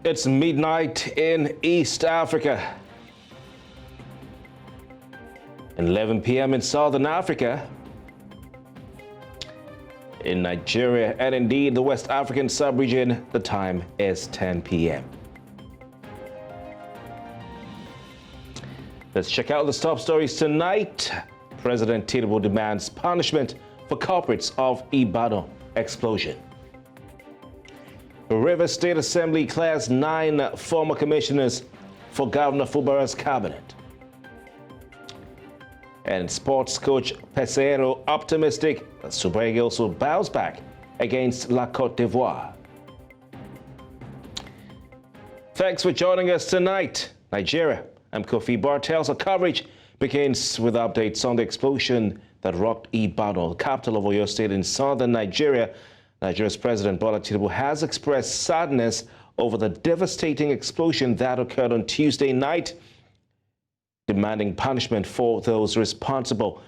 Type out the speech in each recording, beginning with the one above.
It's midnight in East Africa. 11 p.m. in Southern Africa. In Nigeria and indeed the West African sub-region, the time is 10 p.m. Let's check out the top stories tonight. President Tinubu demands punishment for culprits of Ibadan explosion. The Rivers State Assembly clears 9 former commissioners for Governor Fubara's cabinet. And sports coach Peseiro optimistic that Super Eagles will bounce back against La Côte d'Ivoire. Thanks for joining us tonight, Nigeria. I'm Kofi Bartels. Our coverage begins with updates on the explosion that rocked Ibadan, the capital of Oyo State in southern Nigeria. Nigeria's President Bola Tinubu has expressed sadness over the devastating explosion that occurred on Tuesday night, demanding punishment for those responsible.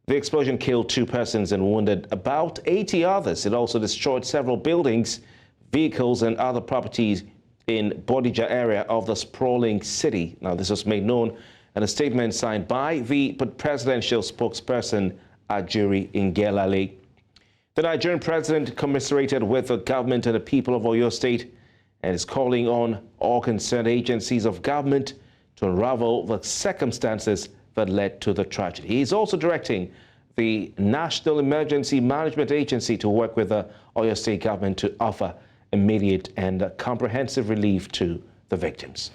The explosion killed 2 persons and wounded about 80 others. It also destroyed several buildings, vehicles, and other properties in Bodija area of the sprawling city. Now, this was made known in a statement signed by the presidential spokesperson, Ajuri Ngelale. The Nigerian president commiserated with the government and the people of Oyo State and is calling on all concerned agencies of government to unravel the circumstances that led to the tragedy. He is also directing the National Emergency Management Agency to work with the Oyo State government to offer immediate and comprehensive relief to the victims.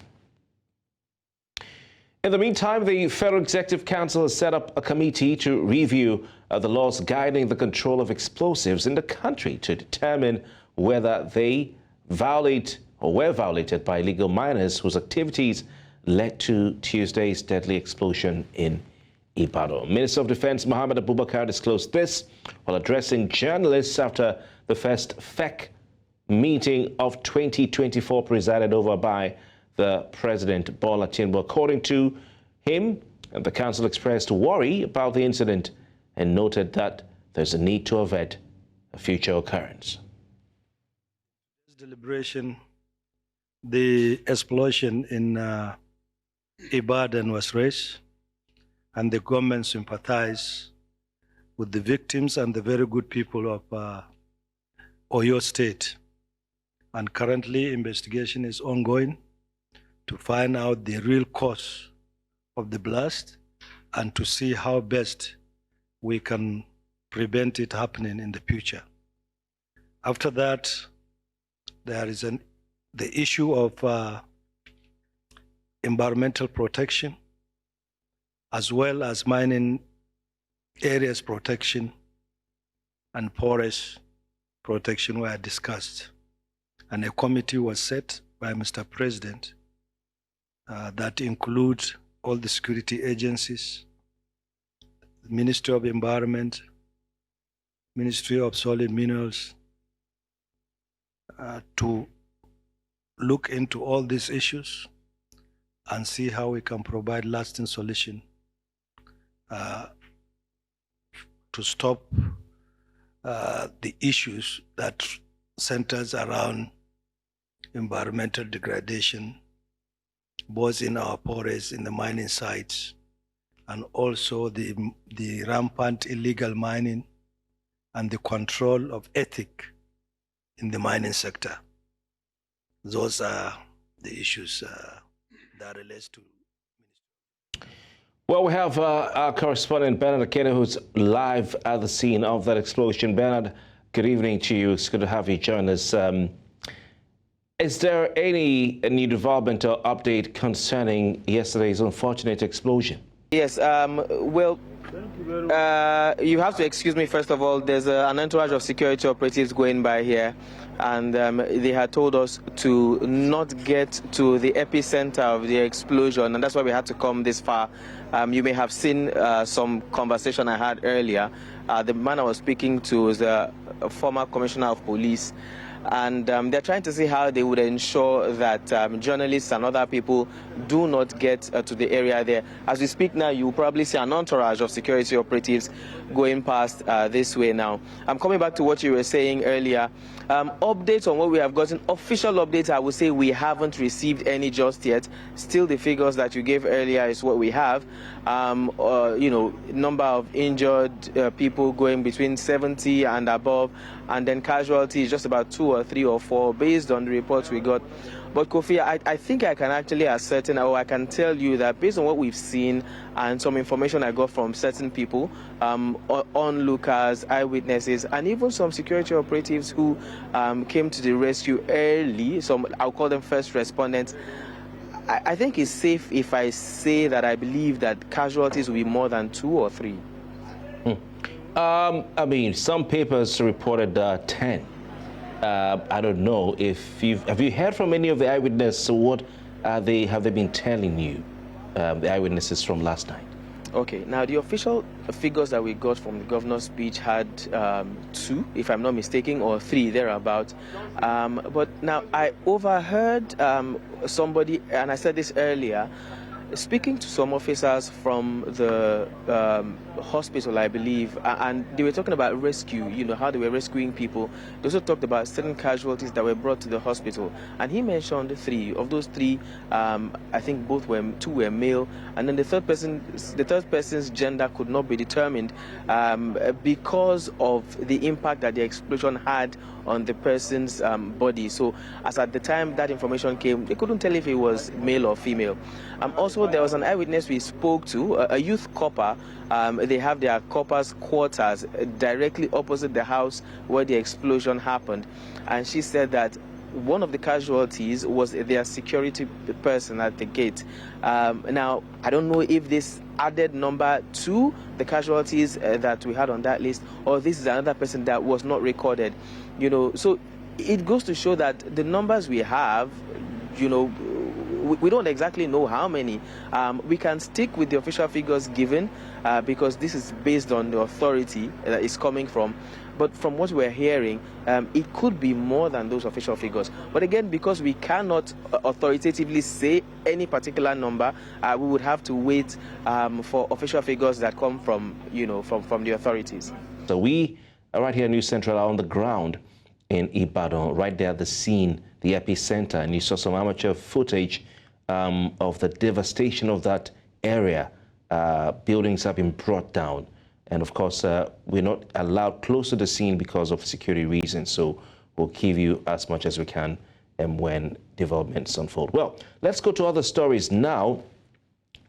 In the meantime, the Federal Executive Council has set up a committee to review the laws guiding the control of explosives in the country to determine whether they violate or were violated by illegal miners whose activities led to Tuesday's deadly explosion in Ibadan. Minister of Defense Mohammed Abubakar disclosed this while addressing journalists after the first FEC meeting of 2024 presided over by the President Bola Tinubu. According to him, the council expressed worry about the incident and noted that there's a need to avert a future occurrence. This deliberation, the explosion in Ibadan was raised, and the government sympathized with the victims and the very good people of Oyo State. And currently, investigation is ongoing to find out the real cause of the blast and to see how best we can prevent it happening in the future. After that, there is the issue of environmental protection, as well as mining areas protection and forest protection were discussed. And a committee was set by Mr. President that includes all the security agencies, the Ministry of Environment, Ministry of Solid Minerals, to look into all these issues and see how we can provide lasting solution to stop the issues that centers around environmental degradation, both in our forests, in the mining sites, and also the rampant illegal mining and the control of ethics in the mining sector. Those are the issues that relates to. Well, we have our correspondent Bernard Akede, who's live at the scene of that explosion. Bernard, good evening to you. It's good to have you join us. Is there any new development or update concerning yesterday's unfortunate explosion? Yes, well, you have to excuse me, first of all. There's an entourage of security operatives going by here, and they had told us to not get to the epicenter of the explosion, and that's why we had to come this far. You may have seen some conversation I had earlier. The man I was speaking to is a former commissioner of police, and they're trying to see how they would ensure that journalists and other people do not get to the area there. As we speak now, you will probably see an entourage of security operatives going past this way now. I'm coming back to what you were saying earlier. Updates on what we have gotten, official updates, I would say we haven't received any just yet. Still, the figures that you gave earlier is what we have. Number of injured people going between 70 and above, and then casualties just about 2 or 3 or 4 based on the reports we got. But Kofi, I think I can actually ascertain, or I can tell you that based on what we've seen and some information I got from certain people, onlookers, eyewitnesses, and even some security operatives who came to the rescue early, some I'll call them first respondents, I think it's safe if I say that I believe that casualties will be more than 2 or 3. I mean, some papers reported 10. I don't know if have you heard from any of the eyewitnesses? What have they been telling you, the eyewitnesses from last night? Okay, now the official figures that we got from the governor's speech had 2, if I'm not mistaken, or 3 thereabout. But now I overheard somebody, and I said this earlier, speaking to some officers from the hospital, I believe, and they were talking about rescue, how they were rescuing people. They also talked about certain casualties that were brought to the hospital. And he mentioned 3. Of those 3, I think 2 were male. And then the third person's gender could not be determined because of the impact that the explosion had on the person's body. So as at the time that information came, they couldn't tell if it was male or female. Also, there was an eyewitness we spoke to, a youth copper. They have their coppers' quarters directly opposite the house where the explosion happened. And she said that one of the casualties was their security person at the gate. Now, I don't know if this added number to the casualties that we had on that list, or this is another person that was not recorded. So it goes to show that the numbers we have, we don't exactly know how many. We can stick with the official figures given because this is based on the authority that is coming from. But from what we're hearing, it could be more than those official figures. But again, because we cannot authoritatively say any particular number, we would have to wait for official figures that come from, from the authorities. So we are right here in News Central on the ground in Ibadan, right there at the scene, the epicenter, and you saw some amateur footage of the devastation of that area. Buildings have been brought down. And of course, we're not allowed close to the scene because of security reasons. So we'll give you as much as we can when developments unfold. Well, let's go to other stories now.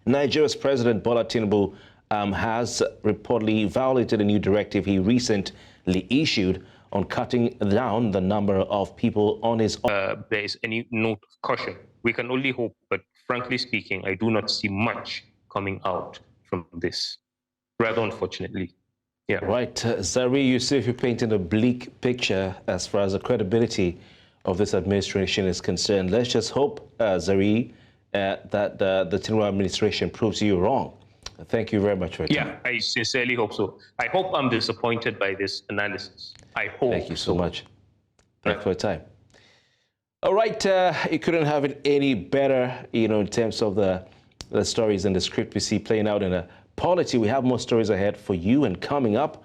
Nigeria's President Bola Tinubu has reportedly violated a new directive he recently issued on cutting down the number of people on his... there is any note of caution. We can only hope, but frankly speaking, I do not see much coming out from this, rather unfortunately. Yeah. Right. Zariyi, Yusuf, you're painting a bleak picture as far as the credibility of this administration is concerned. Let's just hope, Zariyi, that the Tinubu administration proves you wrong. Thank you very much for your time. Yeah, I sincerely hope so. I hope I'm disappointed by this analysis. I hope. Thank you so much. Thank you for your time. All right, you couldn't have it any better, in terms of the stories and the script we see playing out in the polity. We have more stories ahead for you, and coming up,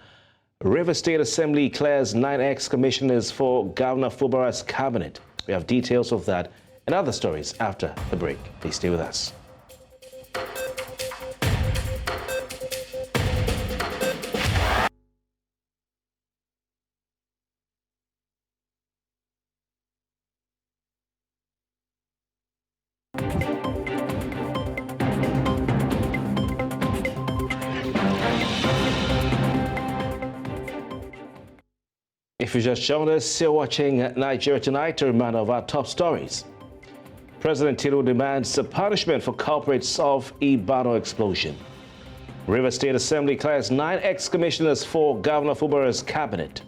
River State Assembly declares 9 ex-commissioners for Governor Fubara's cabinet. We have details of that and other stories after the break. Please stay with us. If you just joined us, you're watching Nigeria Tonight, a reminder of our top stories. President Tinubu demands a punishment for culprits of Ibadan explosion. River State Assembly declares 9 ex-commissioners for Governor Fubara's cabinet.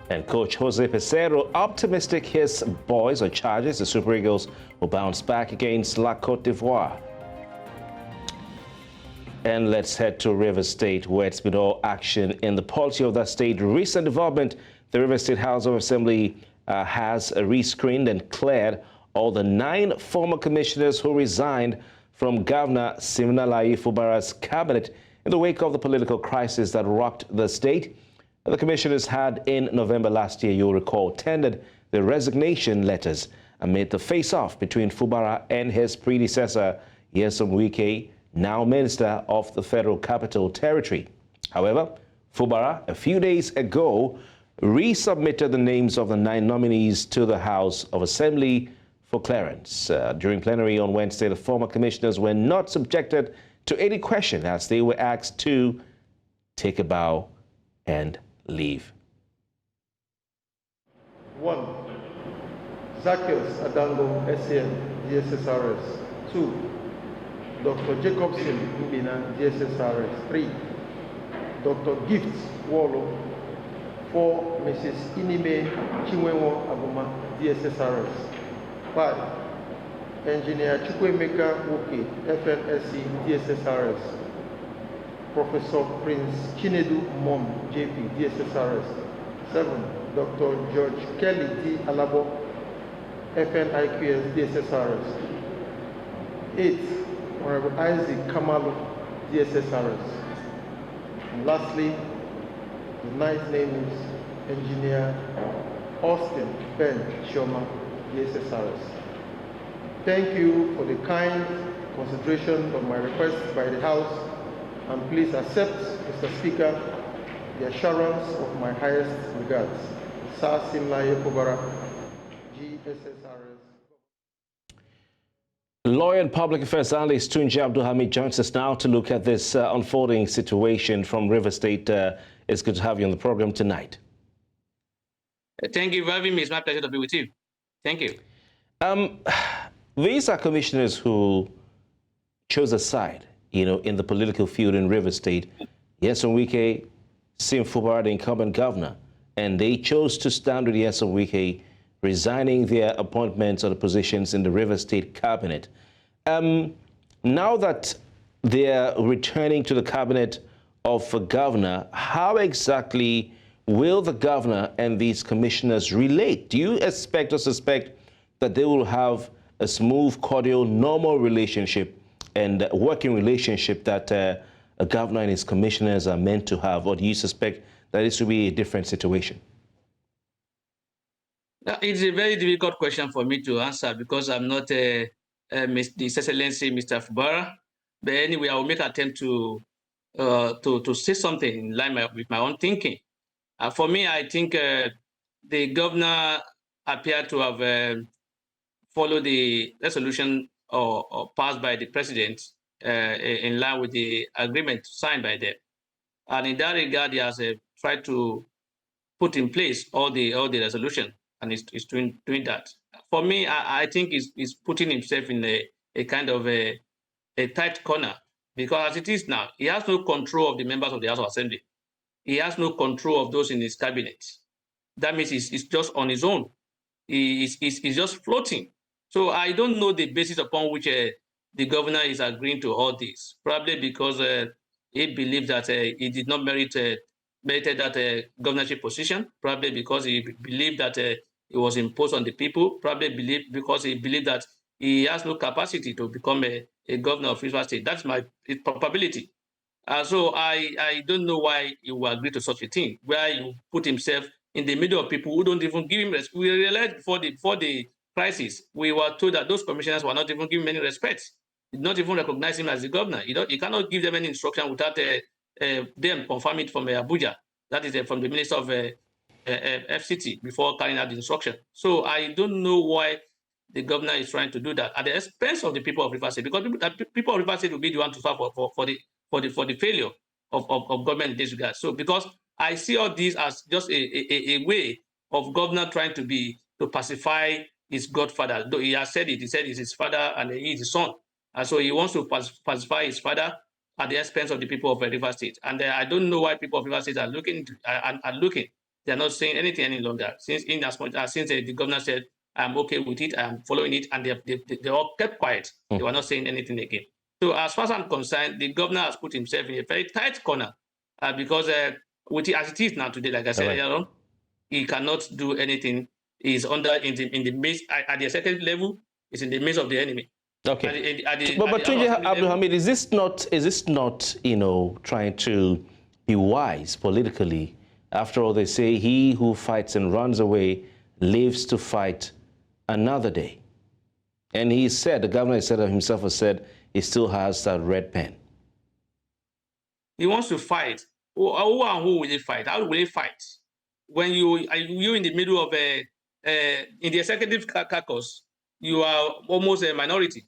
And Coach Jose Peseiro optimistic his boys or charges the Super Eagles will bounce back against La Côte d'Ivoire. And let's head to River State, where it's been all action in the polity of that state. Recent development, the River State House of Assembly has rescreened and cleared all the 9 former commissioners who resigned from Governor Siminalayi Fubara's cabinet in the wake of the political crisis that rocked the state. The commissioners had in November last year, you'll recall, tendered the resignation letters amid the face-off between Fubara and his predecessor, Yusuf, now Minister of the Federal Capital Territory. However, Fubara, a few days ago, resubmitted the names of the 9 nominees to the House of Assembly for clearance. During plenary on Wednesday, the former commissioners were not subjected to any question as they were asked to take a bow and leave. 1. Zacchaeus Adango, SCN, DSSRS. 2. Dr. Jacobson Mbina, DSSRS. 3. Dr. Gifts Wallo. 4. Mrs. Inime Chinwenwo Aguma, DSSRS. 5. Engineer Chukwemeka Woke, FNSC, DSSRS. Professor Prince Chinedu Mom, JP, DSSRS. 7. Dr. George Kelly D. Alabo, FNIQS, DSSRS. 8. Honorable Isaac Kamalu, DSSRS. And lastly, the 9th name is Engineer Austin Ben Shoma, DSSRS. Thank you for the kind consideration of my request by the House, and please accept, Mr. Speaker, the assurance of my highest regards. Sir Simlaye Fubara, GSSRS. Lawyer and public affairs analyst Tunji Abdulhameed joins us now to look at this unfolding situation from River State. It's good to have you on the program tonight. Thank you for having me. It's my pleasure to be with you. Thank you. These are commissioners who chose a side, in the political field in River State. Yusuf Sim Fubara, the incumbent governor, and they chose to stand with Yusuf, resigning their appointments or the positions in the River State cabinet. Now that they're returning to the cabinet of a governor, how exactly will the governor and these commissioners relate? Do you expect or suspect that they will have a smooth, cordial, normal relationship and working relationship that a governor and his commissioners are meant to have, or do you suspect that this will be a different situation? It's a very difficult question for me to answer because I'm not His Excellency Mr. Fubara. But anyway, I will make an attempt to say something in line with my own thinking. For me, I think the governor appeared to have followed the resolution or passed by the president in line with the agreement signed by them. And in that regard, he has tried to put in place all the resolution, and is doing that. For me, I think he's putting himself in a kind of a tight corner, because as it is now, he has no control of the members of the House of Assembly. He has no control of those in his cabinet. That means he's just on his own. He's just floating. So I don't know the basis upon which the governor is agreeing to all this. Probably because he believed that he did not merited that governorship position. Probably because he believed that it was imposed on the people. Probably because he believed that he has no capacity to become a governor of River State. That's my probability. So I don't know why he will agree to such a thing, where he put himself in the middle of people who don't even give him respect. We realized before the crisis, we were told that those commissioners were not even giving any respect, did not even recognize him as the governor. You cannot give them any instruction without them confirm it from Abuja. That is from the Minister of FCT before carrying out the instruction. So I don't know why the governor is trying to do that at the expense of the people of River State, because people of River State will be the one to suffer for the failure of government in this regard. So because I see all these as just a way of governor trying to pacify his godfather. Though he has said it, he said it's his father and he is his son. And so he wants to pacify his father at the expense of the people of River State. And I don't know why people of River State are looking. They're not saying anything any longer. Since the governor said, I'm okay with it, I'm following it, and they all kept quiet. They were not saying anything again. So as far as I'm concerned, the governor has put himself in a very tight corner because with it, as it is now today, like I said earlier on, he cannot do anything. He's in the midst, at the second level, is in the midst of the enemy. Okay. But Tunji Abdulhameed, is this not trying to be wise politically After all, they say he who fights and runs away lives to fight another day. And he said, the governor said of himself has said, he still has that red pen. He wants to fight. Who will he fight? How will he fight? When you in the middle of in the executive caucus, you are almost a minority.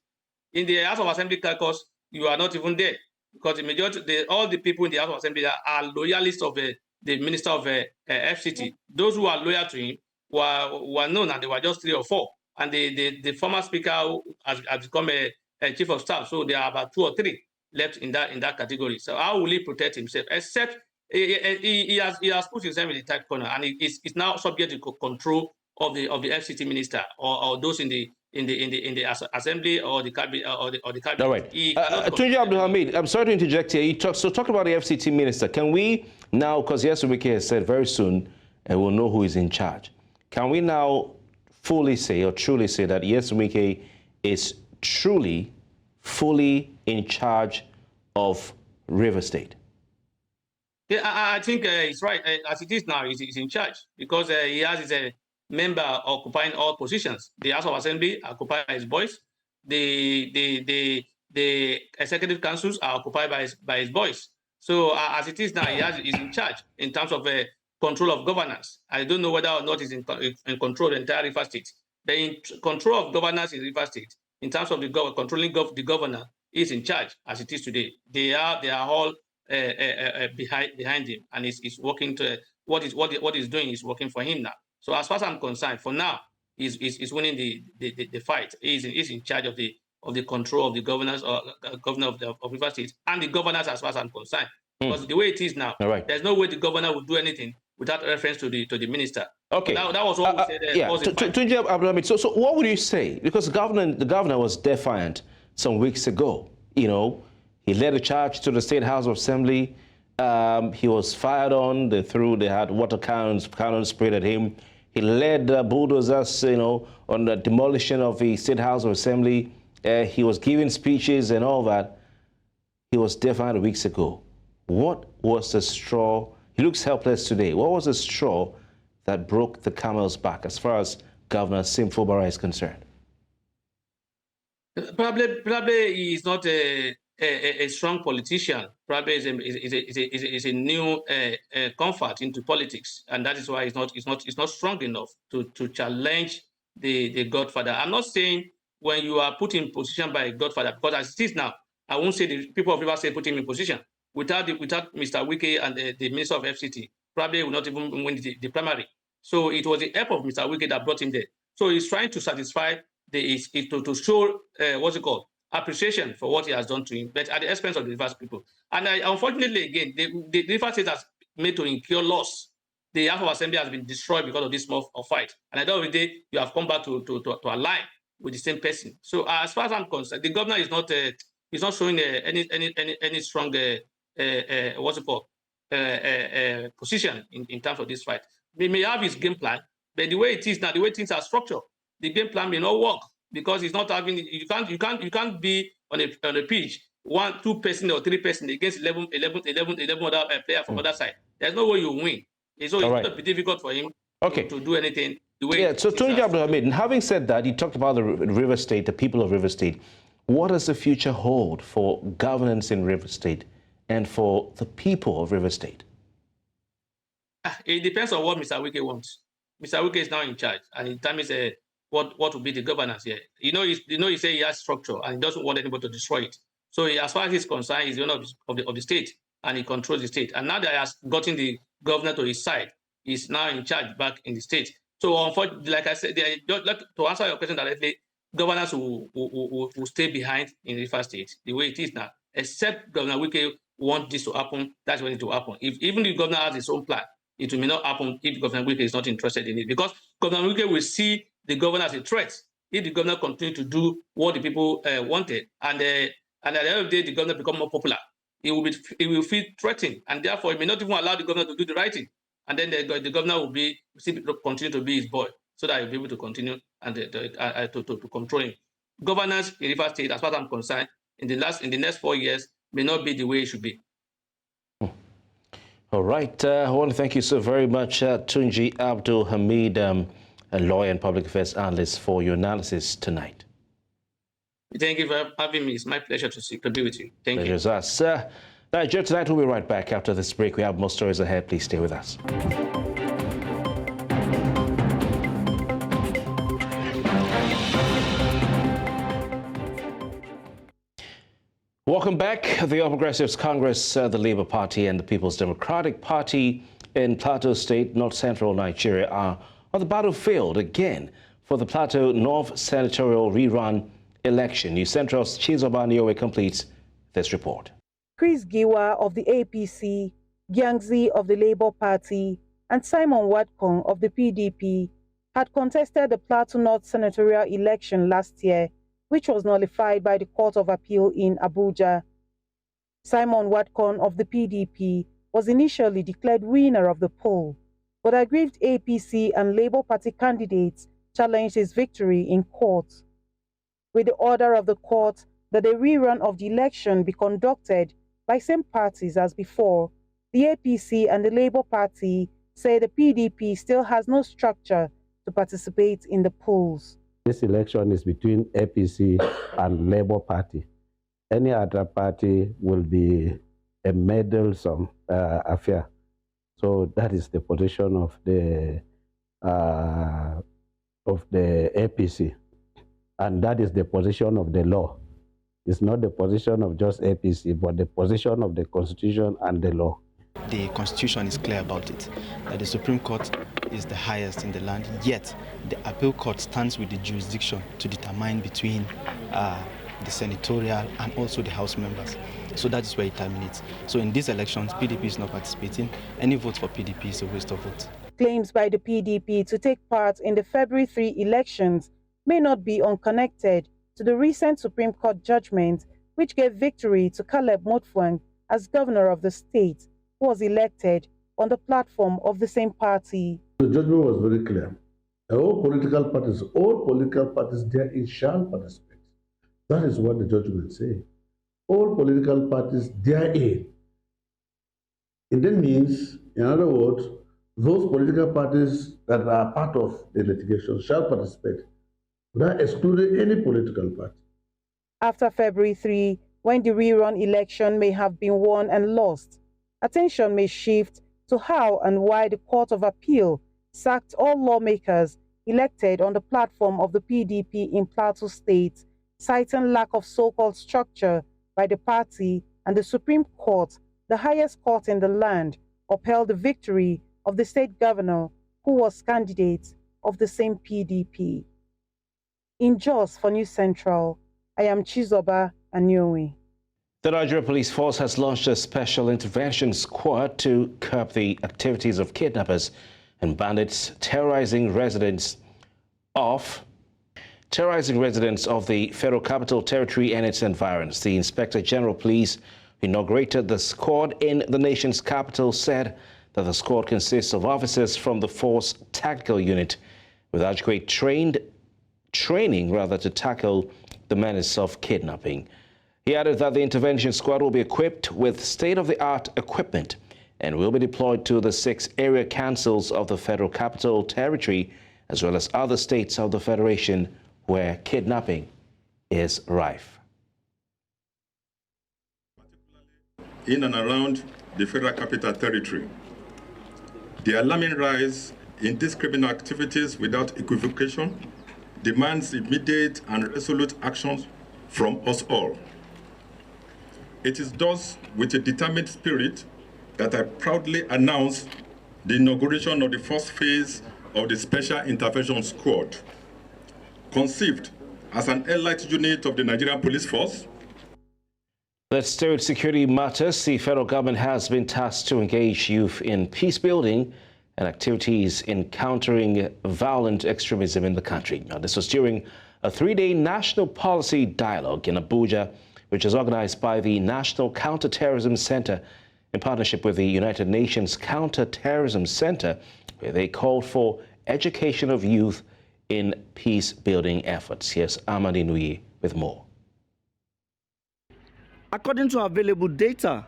In the House of Assembly caucus, you are not even there, because the majority, all the people in the House of Assembly are loyalists of the Minister of FCT. Those who are loyal to him were known, and they were just 3 or 4. And the former speaker has become a chief of staff, so there are about 2 or 3 left in that category. So how will he protect himself? Except he has put himself in the tight corner, and he's now subject to control of the FCT minister or those in the assembly or the cabinet or the cabinet. All right, Tunji Abdulhameed, I'm sorry to interject here. Talk about the FCT minister. Can we now, because yesterday has said very soon, and we'll know who is in charge. Can we now fully say or truly say that Wike is truly, fully in charge of River State? Yeah, I think he's right. As it is now, he's in charge, because he has his member occupying all positions. The House of Assembly occupied by his boys. The executive councils are occupied by his boys. So as it is now, he's in charge in terms of control of governance. I don't know whether or not he's in control of the entire River State. But in control of governance in River State, in terms of controlling the governor, is in charge as it is today. They are all behind him, and he's working to what he's doing is working for him now. So as far as I'm concerned, for now, he's winning the fight. He's in charge of the control of the governors or governor of River State and the governors, as far as I'm concerned. Because the way it is now, there's no way the governor would do anything without reference to the minister. Okay, that was what we said. Yeah, Tunji Abdulhameed. So what would you say? Because the governor was defiant some weeks ago. You know, he led a charge to the State House of Assembly. He was fired on. They had water cannons sprayed at him. He led bulldozers, on the demolition of the State House of Assembly. He was giving speeches and all that. He was defiant weeks ago. What was the straw? He looks helpless today. What was the straw that broke the camel's back as far as Governor Fubara is concerned? Probably he's not a strong politician. Probably is a new comfort into politics, and that is why he's not strong enough to challenge the Godfather. I'm not saying when you are put in position by a Godfather, because as it is now, I won't say the people of River State put him in position. Without Mr. Wike and the Minister of FCT, probably will not even win the primary. So it was the help of Mr. Wike that brought him there. So he's trying to satisfy to show appreciation for what he has done to him, but at the expense of the Rivers people. And unfortunately, again, the Rivers State has made to incur loss. The House of Assembly has been destroyed because of this small fight. And at the end of the day, you have come back to align with the same person. So as far as I'm concerned, the governor is not showing any strong position in terms of this fight. He may have his game plan, but the way it is now, the way things are structured, the game plan may not work, because it's not having. You can't be on a pitch 1, 2 person or 3 person against 11 other players from other side. There's no way you win. So it's going to be difficult for him to do anything the way. Yeah. So Tunji Abdulhameed, and having said that, you talked about the River State, the people of River State. What does the future hold for governance in River State and for the people of River State? It depends on what Mr. Wike wants. Mr. Wike is now in charge, and in time is what will be the governance here. He said he has structure and he doesn't want anybody to destroy it. So as far as he's concerned, he's the owner of the state, and he controls the state. And now that he has gotten the governor to his side, he's now in charge back in the state. So unfortunately, like I said, to answer your question directly, governors will stay behind in River State the way it is now. Except Governor Wike wants this to happen, that's when it will happen. If even the governor has his own plan, it may not happen if Governor Wike is not interested in it, because Governor Wike will see the governor as a threat if the governor continues to do what the people wanted, and at the end of the day, the governor become more popular. He will feel threatened, and therefore he may not even allow the governor to do the right thing, and then the governor will continue to be his boy, so that he'll be able to continue and to control him. Governance in River State, as far as I'm concerned, in the next 4 years, may not be the way it should be. All right. I want to thank you so very much, Tunji Abdulhameed, a lawyer and public affairs analyst, for your analysis tonight. Thank you for having me. It's my pleasure to be with you. Thank you. Pleasure's us. Nigeria Tonight, we'll be right back after this break. We have more stories ahead. Please stay with us. Welcome back. The All Progressives Congress, the Labour Party and the People's Democratic Party in Plateau State, North Central Nigeria, are on the battlefield again for the Plateau North Senatorial rerun election. New Central's Chizoba Niowe completes this report. Chris Giwa of the APC, Gyangzi of the Labour Party, and Simon Wadkong of the PDP had contested the Plateau North Senatorial election last year, which was nullified by the Court of Appeal in Abuja. Simon Wadkong of the PDP was initially declared winner of the poll, but aggrieved APC and Labour Party candidates challenged his victory in court. With the order of the court that a rerun of the election be conducted by same parties as before, the APC and the Labour Party say the PDP still has no structure to participate in the polls. This election is between APC and Labour Party. Any other party will be a meddlesome affair. So that is the position of the APC, and that is the position of the law. It's not the position of just APC, but the position of the Constitution and the law. The Constitution is clear about it, that the Supreme Court is the highest in the land, yet the Appeal Court stands with the jurisdiction to determine between the senatorial and also the House members. So that is where it terminates. So in these elections, PDP is not participating. Any vote for PDP is a waste of votes. Claims by the PDP to take part in the February 3 elections may not be unconnected to the recent Supreme Court judgment which gave victory to Caleb Mutfwang as governor of the state, who was elected on the platform of the same party. The judgment was very clear. All political parties therein shall participate. That is what the judgment says. All political parties therein. It then means, in other words, those political parties that are part of the litigation shall participate, without excluding any political party. After February 3, when the rerun election may have been won and lost, attention may shift to how and why the Court of Appeal sacked all lawmakers elected on the platform of the PDP in Plateau State, citing lack of so-called structure by the party, and the Supreme Court, the highest court in the land, upheld the victory of the state governor, who was candidate of the same PDP. In Jos for News Central, I am Chizoba Niowe. The Nigeria Police Force has launched a special intervention squad to curb the activities of kidnappers and bandits terrorizing residents of the Federal Capital Territory and its environs. The Inspector General of Police, who inaugurated the squad in the nation's capital, said that the squad consists of officers from the force tactical unit with adequate training to tackle the menace of kidnapping. He added that the intervention squad will be equipped with state-of-the-art equipment and will be deployed to the 6 area councils of the Federal Capital Territory, as well as other states of the Federation where kidnapping is rife. In and around the Federal Capital Territory, the alarming rise in these criminal activities without equivocation demands immediate and resolute actions from us all. It is thus with a determined spirit that I proudly announce the inauguration of the first phase of the Special Intervention Squad, conceived as an elite unit of the Nigerian Police Force. Let's stay with security matters. The federal government has been tasked to engage youth in peace building and activities in countering violent extremism in the country. Now, this was during a 3-day national policy dialogue in Abuja, which is organized by the National Counterterrorism Center in partnership with the United Nations Counterterrorism Center, where they called for education of youth in peace-building efforts. Here's Amadi Nui with more. According to available data,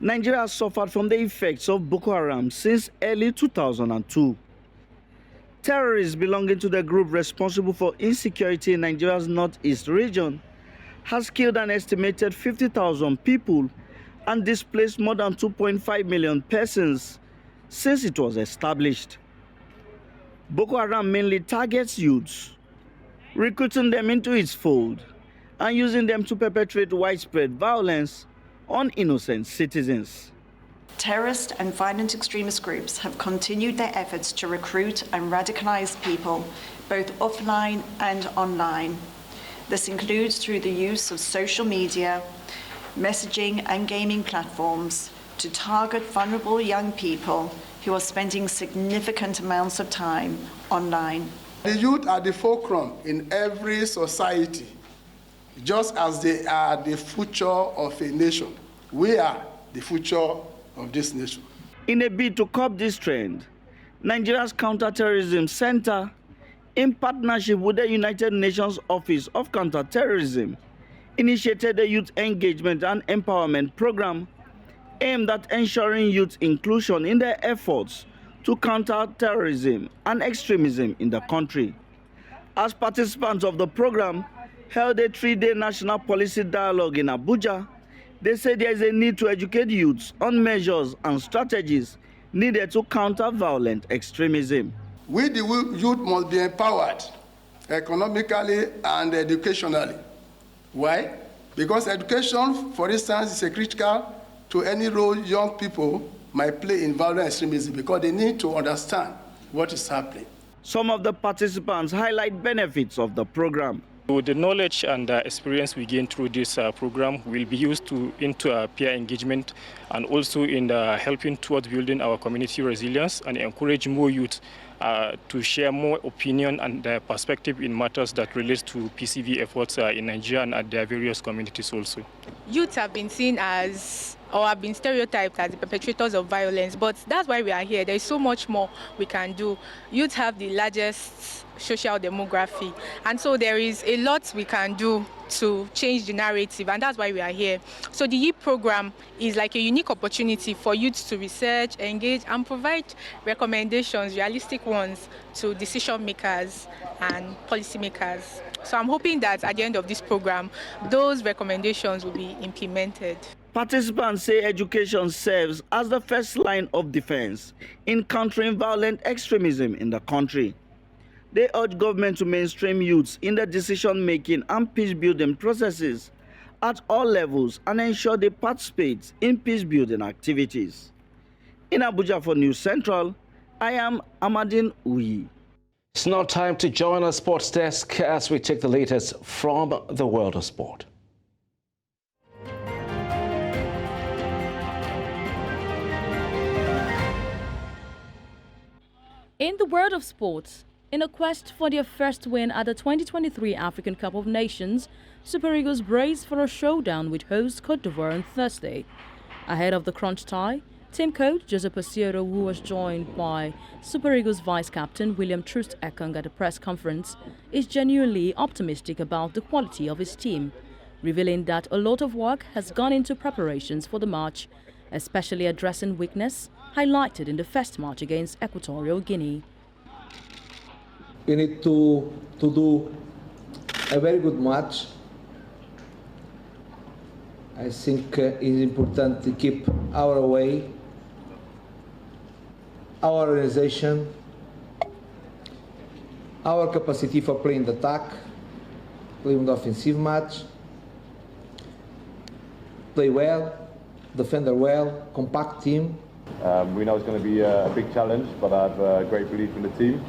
Nigeria has suffered from the effects of Boko Haram since early 2002. Terrorists belonging to the group responsible for insecurity in Nigeria's northeast region has killed an estimated 50,000 people and displaced more than 2.5 million persons since it was established. Boko Haram mainly targets youths, recruiting them into its fold and using them to perpetrate widespread violence on innocent citizens. Terrorist and violent extremist groups have continued their efforts to recruit and radicalize people, both offline and online. This includes through the use of social media, messaging and gaming platforms to target vulnerable young people who are spending significant amounts of time online. The youth are the fulcrum in every society, just as they are the future of a nation. We are the future of this nation. In a bid to curb this trend, Nigeria's Counterterrorism Center, in partnership with the United Nations Office of Counterterrorism, initiated a youth engagement and empowerment program aimed at ensuring youth inclusion in their efforts to counter terrorism and extremism in the country. As participants of the program held a 3-day national policy dialogue in Abuja, they said there is a need to educate youths on measures and strategies needed to counter violent extremism. We, the youth, must be empowered economically and educationally. Why? Because education, for instance, is a critical to any role young people might play in violent extremism because they need to understand what is happening. Some of the participants highlight benefits of the program. The knowledge and experience we gain through this program will be used into peer engagement and also in helping towards building our community resilience and encourage more youth to share more opinion and perspective in matters that relate to PCV efforts in Nigeria and at their various communities also. Youth have been seen as or have been stereotyped as the perpetrators of violence, but that's why we are here. There is so much more we can do. Youth have the largest social demography, and so there is a lot we can do to change the narrative, and that's why we are here. So the YEEP program is like a unique opportunity for youth to research, engage, and provide recommendations, realistic ones, to decision makers and policy makers. So I'm hoping that at the end of this program, those recommendations will be implemented. Participants say education serves as the first line of defense in countering violent extremism in the country. They urge government to mainstream youths in the decision-making and peace-building processes at all levels and ensure they participate in peace-building activities. In Abuja for News Central, I am Amadine Uyi. It's now time to join our sports desk as we take the latest from the world of sport. In the world of sports, in a quest for their first win at the 2023 African Cup of Nations, Super Eagles brace for a showdown with host Côte d'Ivoire on Thursday. Ahead of the crunch tie, team coach Joseph Peseiro, who was joined by Super Eagles vice-captain William Troost-Ekong at a press conference, is genuinely optimistic about the quality of his team, revealing that a lot of work has gone into preparations for the match, especially addressing weakness highlighted in the first match against Equatorial Guinea. We need to do a very good match. I think it's important to keep our way, our organization, our capacity for playing the attack, playing the offensive match, play well, defend well, compact team. We know it's going to be a big challenge, but I have great belief in the team.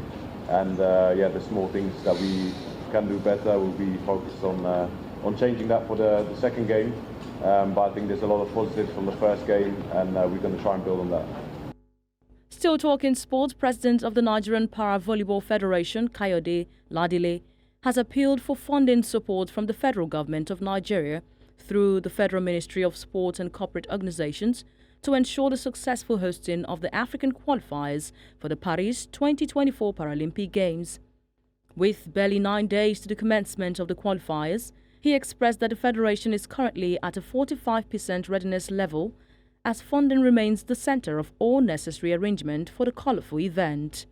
And yeah, the small things that we can do better, we'll be focused on changing that for the second game. But I think there's a lot of positives from the first game, and we're going to try and build on that. Still talking sports, President of the Nigerian Para-Volleyball Federation, Kayode Ladile, has appealed for funding support from the federal government of Nigeria through the Federal Ministry of Sport and Corporate Organizations to ensure the successful hosting of the African qualifiers for the Paris 2024 Paralympic Games. With barely 9 days to the commencement of the qualifiers, he expressed that the Federation is currently at a 45% readiness level as funding remains the center of all necessary arrangement for the colorful event.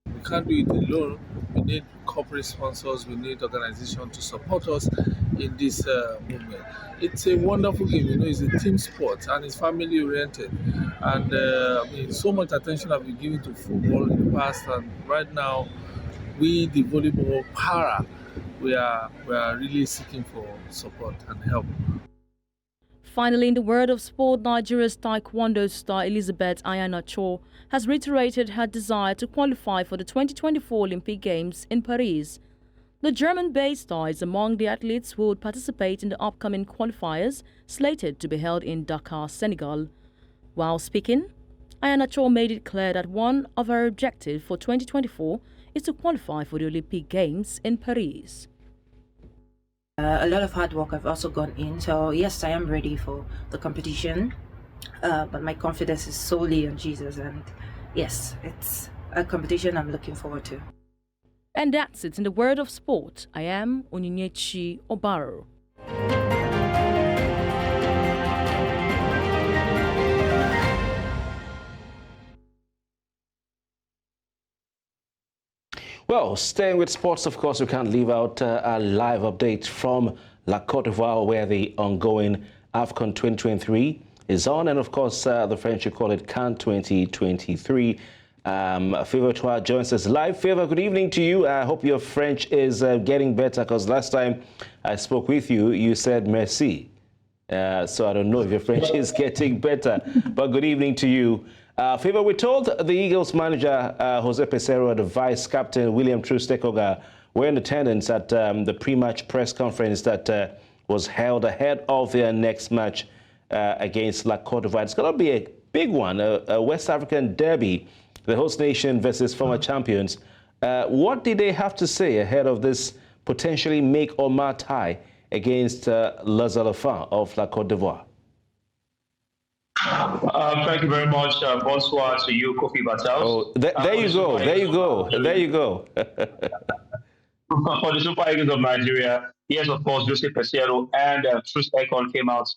We can't do it alone. We need corporate sponsors, we need organizations to support us in this movement. It's a wonderful game, it's a team sport and it's family oriented. And so much attention have been given to football in the past, and right now, we, the volleyball para, we are really seeking for support and help. Finally, in the world of sport, Nigeria's taekwondo star Elizabeth Ayanacho has reiterated her desire to qualify for the 2024 Olympic Games in Paris. The German-based star is among the athletes who would participate in the upcoming qualifiers slated to be held in Dakar, Senegal. While speaking, Ayanacho made it clear that one of her objectives for 2024 is to qualify for the Olympic Games in Paris. A lot of hard work have also gone in, so yes, I am ready for the competition, but my confidence is solely on Jesus, and yes, it's a competition I'm looking forward to. And that's it in the world of sport. I am Onyinyechi Obaro. Well, staying with sports, of course, we can't leave out a live update from La Côte d'Ivoire, where the ongoing AFCON 2023 is on. And, of course, the French call it CAN 2023. Favor Toa joins us live. Favor, good evening to you. I hope your French is getting better, because last time I spoke with you, you said merci. So I don't know if your French is getting better, but good evening to you. Favor, we told the Eagles manager, Jose Peseiro, and the vice captain, William Trustekoga, were in attendance at the pre-match press conference that was held ahead of their next match against La Côte d'Ivoire. It's going to be a big one, a West African derby, the host nation versus former champions. What did they have to say ahead of this potentially make or mar tie against Les Elephants of La Côte d'Ivoire? Thank you very much. Bonsoir to you, Kofi Bartels. Oh, there you go. There you go. There you go. For the Super Eagles of Nigeria, yes, of course, Joseph Peseiro and Truce Ekon came out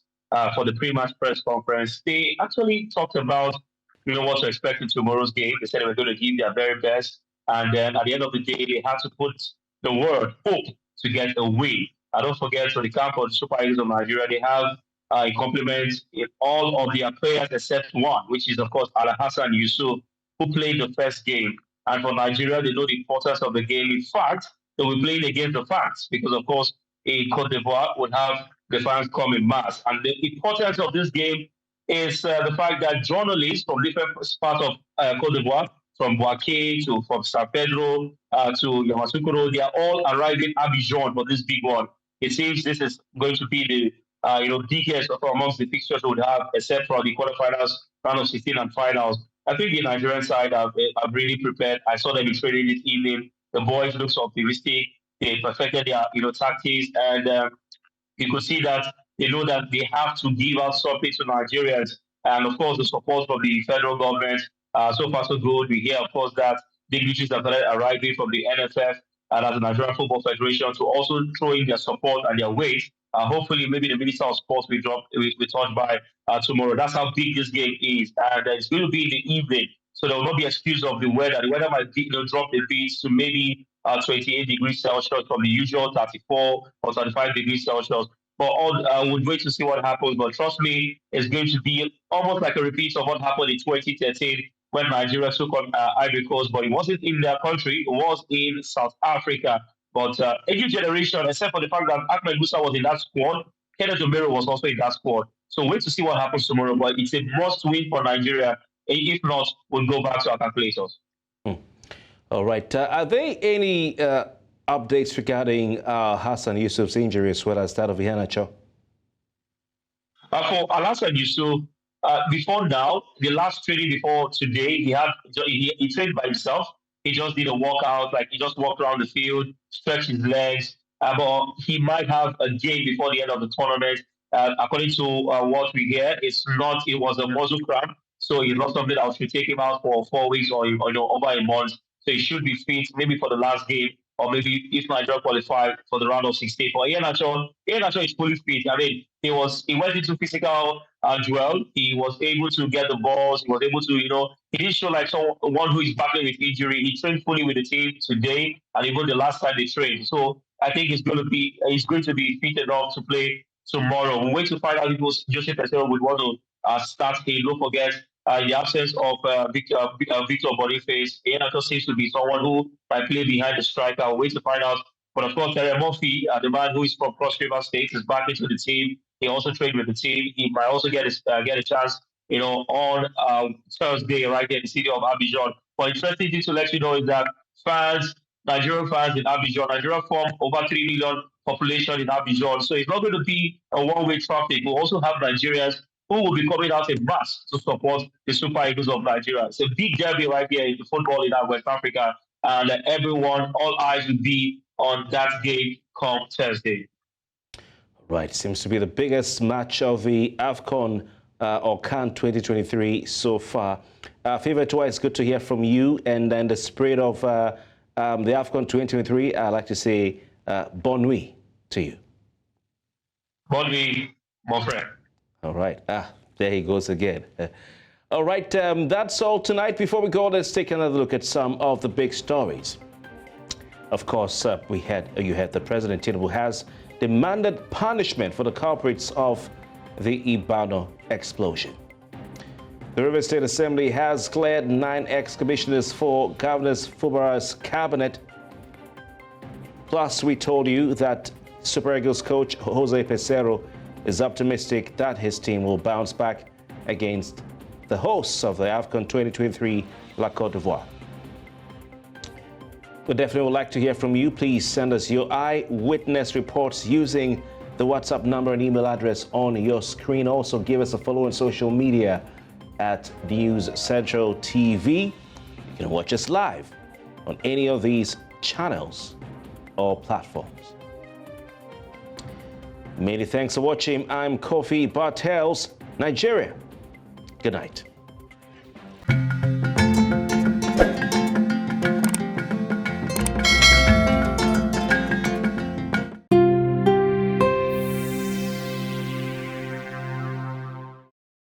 for the pre-match press conference. They actually talked about, what to expect in tomorrow's game. They said they were going to give their very best, and then at the end of the day, they had to put the word hope to get a win. I don't forget, for the camp of the Super Eagles of Nigeria, they have in compliment all of their players except one, which is, of course, Alhassan Yusuf, who played the first game. And for Nigeria, they know the importance of the game. In fact, they will be playing against the fans because, of course, in Côte d'Ivoire would have the fans come in mass. And the importance of this game is the fact that journalists from different parts of Côte d'Ivoire, from Boaké from San Pedro to Yamoussoukro, they are all arriving at Abidjan for this big one. It seems this is going to be the biggest amongst the fixtures we would have, except for the quarterfinals, round of 16 and finals. I think the Nigerian side have really prepared. I saw them in training this evening. The boys look optimistic. They perfected their tactics, and you could see that they know that they have to give out something to Nigerians. And of course, the support from the federal government. So far, so good. We hear, of course, that dignitaries have started arriving from the NFF and as the Nigerian Football Federation to also throw in their support and their weight. Hopefully, maybe the Minister of Sports will touch by tomorrow. That's how big this game is. And it's going to be in the evening. So there will not be excuse of the weather. The weather might drop a bit to maybe 28 degrees Celsius from the usual 34 or 35 degrees Celsius. But we'll wait to see what happens. But trust me, it's going to be almost like a repeat of what happened in 2013 when Nigeria took on Ivory Coast. But it wasn't in their country. It was in South Africa. But a new generation, except for the fact that Ahmed Musa was in that squad, Kenneth Omero was also in that squad. So wait to see what happens tomorrow. But it's a must-win for Nigeria. If not, we'll go back to our calculators. All right. Are there any updates regarding Hassan Yusuf's injury as well as that of Iheanacho? For Hassan Yusuf, before now, the last training before today, he trained by himself. He just did a walkout, like he just walked around the field, stretched his legs. But he might have a game before the end of the tournament. According to what we hear, it was a muscle cramp. So it's not something that should take him out for 4 weeks or over a month. So he should be fit maybe for the last game or maybe if Nigeria qualified for the round of 16. But Iheanacho is fully fit. I mean, he went into physical duel. He was able to get the balls. He was able to, he didn't show like someone who is battling with injury. He trained fully with the team today, and even the last time they trained. So I think he's going to be fit enough to play tomorrow. We'll wait to find out if Joseph Peseiro would want to start him. Don't forget, in the absence of Victor Boniface, Iheanacho seems to be someone who might play behind the striker. We'll wait to find out. But of course, Terry Murphy, the man who is from Cross River State, is back into the team. He also trained with the team. He might also get a chance, on Thursday right here in the city of Abidjan. But interesting thing to let you know is that Nigerian fans in Abidjan, Nigeria form over 3 million population in Abidjan. So it's not going to be a one-way traffic. We'll also have Nigerians who will be coming out in mass to support the Super Eagles of Nigeria. It's a big derby right here in the football in West Africa. And all eyes will be on that game come Thursday. Right, seems to be the biggest match of the AFCON or CAN 2023 so far. Favorite Toa, it's good to hear from you. And then the spirit of the AFCON 2023, I'd like to say bon nuit to you. Bon nuit, mon frère. All right. There he goes again. All right, that's all tonight. Before we go, let's take another look at some of the big stories. Of course, you heard that President Tinubu has demanded punishment for the culprits of the Ibadan explosion. The River State Assembly has cleared 9 ex-commissioners for Governor Fubara's cabinet. Plus, we told you that Super Eagles coach Jose Peseiro is optimistic that his team will bounce back against the hosts of the AFCON 2023, La Côte d'Ivoire. We definitely would like to hear from you. Please send us your eyewitness reports using the WhatsApp number and email address on your screen. Also, give us a follow on social media at News Central TV. You can watch us live on any of these channels or platforms. Many thanks for watching. I'm Kofi Bartels, Nigeria. Good night.